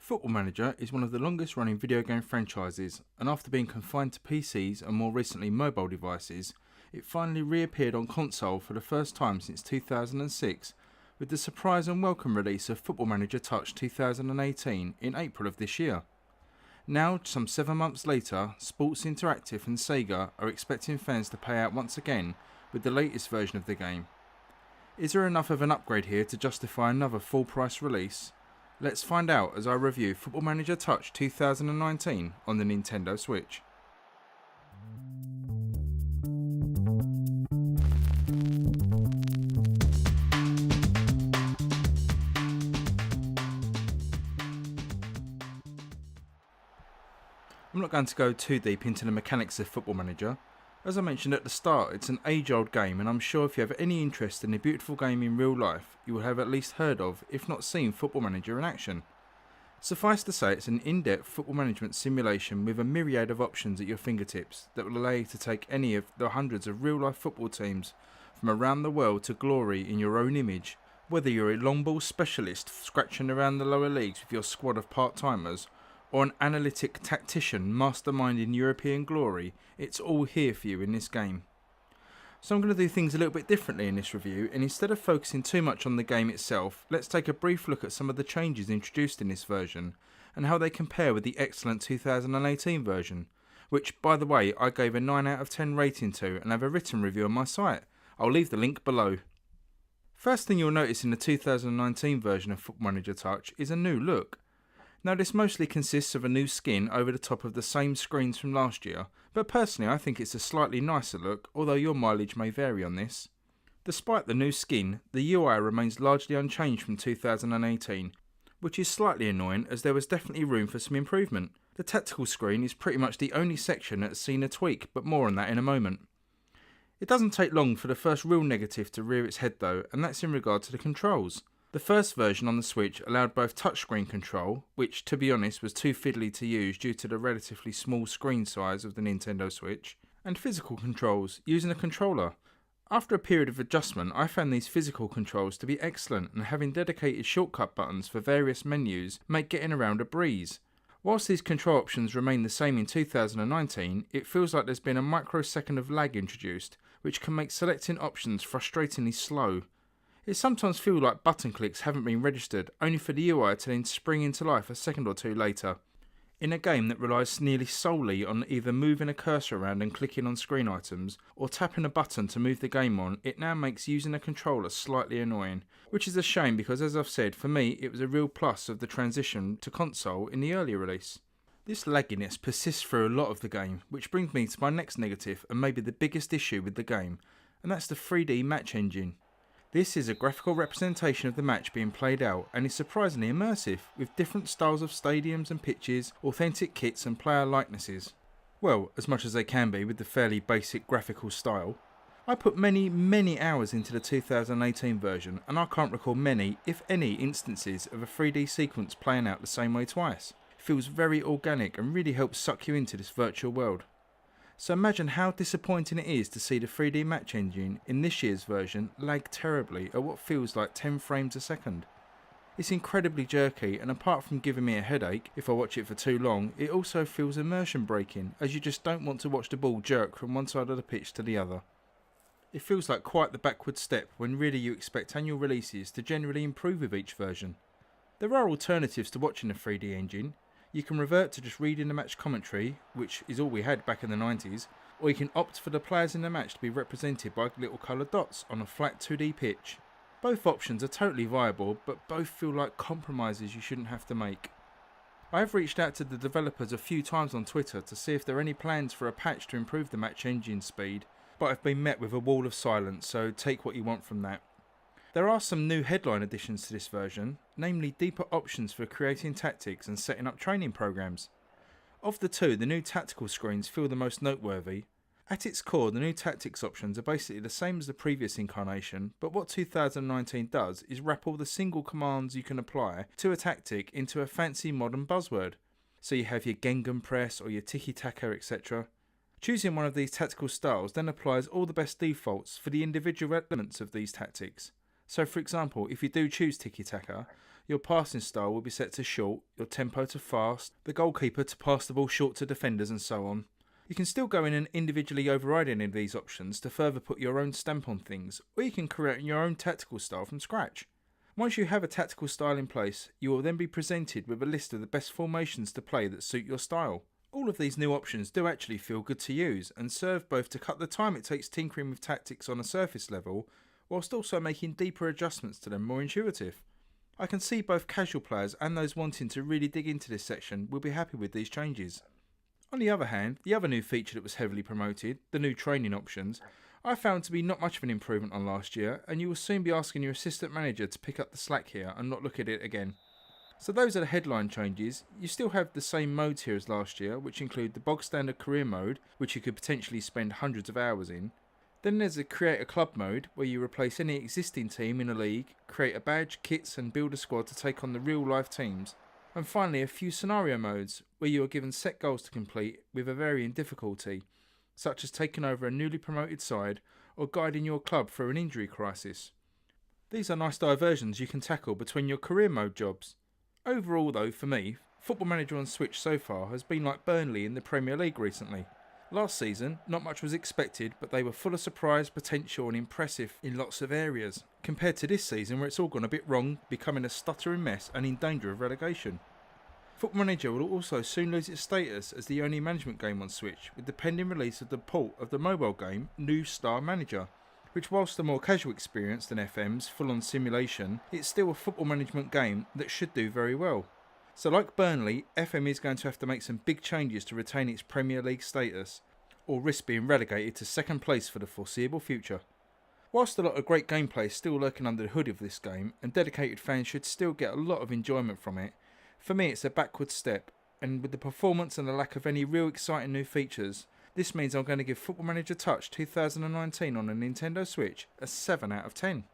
Football Manager is one of the longest running video game franchises, and after being confined to PCs and more recently mobile devices, it finally reappeared on console for the first time since 2006 with the surprise and welcome release of Football Manager Touch 2018 in April of this year. Now, some 7 months later, Sports Interactive and Sega are expecting fans to pay out once again with the latest version of the game. Is there enough of an upgrade here to justify another full price release? Let's find out as I review Football Manager Touch 2019 on the Nintendo Switch. I'm not going to go too deep into the mechanics of Football Manager. As I mentioned at the start, it's an age-old game, and I'm sure if you have any interest in a beautiful game in real life, you will have at least heard of, if not seen, Football Manager in action. Suffice to say, it's an in-depth football management simulation with a myriad of options at your fingertips that will allow you to take any of the hundreds of real-life football teams from around the world to glory in your own image. Whether you're a long ball specialist scratching around the lower leagues with your squad of part-timers, or an analytic tactician masterminding European glory, it's all here for you in this game. So I'm going to do things a little bit differently in this review, and instead of focusing too much on the game itself, let's take a brief look at some of the changes introduced in this version, and how they compare with the excellent 2018 version, which, by the way, I gave a 9 out of 10 rating to and have a written review on my site. I'll leave the link below. First thing you'll notice in the 2019 version of Football Manager Touch is a new look. Now, this mostly consists of a new skin over the top of the same screens from last year, but personally I think it's a slightly nicer look, although your mileage may vary on this. Despite the new skin, the UI remains largely unchanged from 2018, which is slightly annoying as there was definitely room for some improvement. The tactical screen is pretty much the only section that's seen a tweak, but more on that in a moment. It doesn't take long for the first real negative to rear its head though, and that's in regard to the controls. The first version on the Switch allowed both touchscreen control, which to be honest was too fiddly to use due to the relatively small screen size of the Nintendo Switch, and physical controls using a controller. After a period of adjustment, I found these physical controls to be excellent, and having dedicated shortcut buttons for various menus make getting around a breeze. Whilst these control options remain the same in 2019, it feels like there's been a microsecond of lag introduced, which can make selecting options frustratingly slow. It sometimes feels like button clicks haven't been registered, only for the UI to then spring into life a second or two later. In a game that relies nearly solely on either moving a cursor around and clicking on screen items, or tapping a button to move the game on, it now makes using a controller slightly annoying, which is a shame because, as I've said, for me it was a real plus of the transition to console in the earlier release. This lagginess persists through a lot of the game, which brings me to my next negative and maybe the biggest issue with the game, and that's the 3D match engine. This is a graphical representation of the match being played out and is surprisingly immersive, with different styles of stadiums and pitches, authentic kits and player likenesses. Well, as much as they can be with the fairly basic graphical style. I put many hours into the 2018 version, and I can't recall many, if any, instances of a 3D sequence playing out the same way twice. It feels very organic and really helps suck you into this virtual world. So imagine how disappointing it is to see the 3D match engine in this year's version lag terribly at what feels like 10 frames a second. It's incredibly jerky, and apart from giving me a headache if I watch it for too long, it also feels immersion breaking, as you just don't want to watch the ball jerk from one side of the pitch to the other. It feels like quite the backward step when really you expect annual releases to generally improve with each version. There are alternatives to watching the 3D engine. You can revert to just reading the match commentary, which is all we had back in the 90s, or you can opt for the players in the match to be represented by little coloured dots on a flat 2D pitch. Both options are totally viable, but both feel like compromises you shouldn't have to make. I have reached out to the developers a few times on Twitter to see if there are any plans for a patch to improve the match engine speed, but I've been met with a wall of silence, so take what you want from that. There are some new headline additions to this version, namely deeper options for creating tactics and setting up training programs. Of the two, the new tactical screens feel the most noteworthy. At its core, the new tactics options are basically the same as the previous incarnation, but what 2019 does is wrap all the single commands you can apply to a tactic into a fancy modern buzzword. So you have your Gegenpress or your Tiki-Taka, etc. Choosing one of these tactical styles then applies all the best defaults for the individual elements of these tactics. So for example, if you do choose Tiki-Taka, Your passing style will be set to short, your tempo to fast, the goalkeeper to pass the ball short to defenders and so on. You can still go in and individually override any of these options to further put your own stamp on things, or you can create your own tactical style from scratch. Once you have a tactical style in place, you will then be presented with a list of the best formations to play that suit your style. All of these new options do actually feel good to use and serve both to cut the time it takes tinkering with tactics on a surface level, whilst also making deeper adjustments to them more intuitive. I can see both casual players and those wanting to really dig into this section will be happy with these changes. On the other hand, the other new feature that was heavily promoted, the new training options, I found to be not much of an improvement on last year, and you will soon be asking your assistant manager to pick up the slack here and not look at it again. So those are the headline changes. You still have the same modes here as last year, which include the bog standard career mode, which you could potentially spend hundreds of hours in. Then there's a create a club mode, where you replace any existing team in a league, create a badge, kits and build a squad to take on the real life teams. And finally a few scenario modes, where you are given set goals to complete with a varying difficulty, such as taking over a newly promoted side or guiding your club through an injury crisis. These are nice diversions you can tackle between your career mode jobs. Overall though, for me, Football Manager on Switch so far has been like Burnley in the Premier League recently. Last season, not much was expected, but they were full of surprise, potential and impressive in lots of areas, compared to this season where it's all gone a bit wrong, becoming a stuttering mess and in danger of relegation. Football Manager will also soon lose its status as the only management game on Switch, with the pending release of the port of the mobile game New Star Manager, which whilst a more casual experience than FM's full-on simulation, it's still a football management game that should do very well. So like Burnley, FM is going to have to make some big changes to retain its Premier League status, or risk being relegated to second place for the foreseeable future. Whilst a lot of great gameplay is still lurking under the hood of this game, and dedicated fans should still get a lot of enjoyment from it, for me it's a backward step, and with the performance and the lack of any real exciting new features, this means I'm going to give Football Manager Touch 2019 on a Nintendo Switch a 7 out of 10.